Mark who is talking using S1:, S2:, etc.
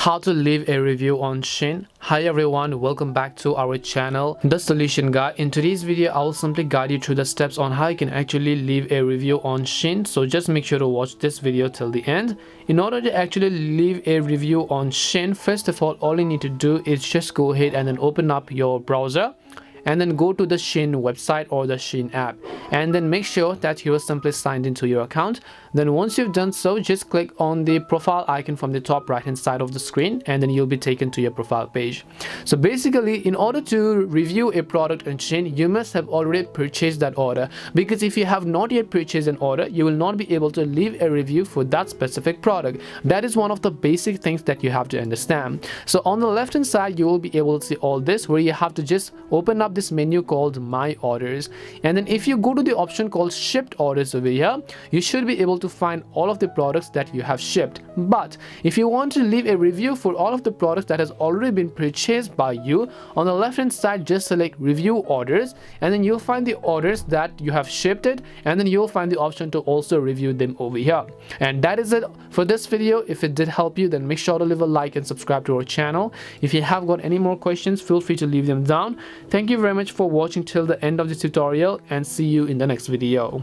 S1: How to leave a review on Shein. Hi everyone, welcome back to our channel, The Solution Guy. In today's video, I will simply guide you through the steps on how you can actually leave a review on Shein. So just make sure to watch this video till the end. In order to actually leave a review on Shein, first of all you need to do is just go ahead and then open up your browser and then go to the Shein website or the Shein app, and then make sure that you are simply signed into your account. Then once you've done so, just click on the profile icon from the top right hand side of the screen, and then you'll be taken to your profile page. So basically, in order to review a product on Shein, you must have already purchased that order, because if you have not yet purchased an order, you will not be able to leave a review for that specific product. That is one of the basic things that you have to understand. So on the left hand side, you will be able to see all this, where you have to just open up this menu called My Orders, and then if you go to the option called Shipped Orders over here, you should be able to find all of the products that you have shipped. But if you want to leave a review for all of the products that has already been purchased by you, on the left hand side just select Review Orders, and then you'll find the orders that you have shipped it, and then you'll find the option to also review them over here. And that is it for this video. If it did help you, then make sure to leave a like and subscribe to our channel. If you have got any more questions, feel free to leave them down. Thank you very much for watching till the end of this tutorial, and see you in the next video.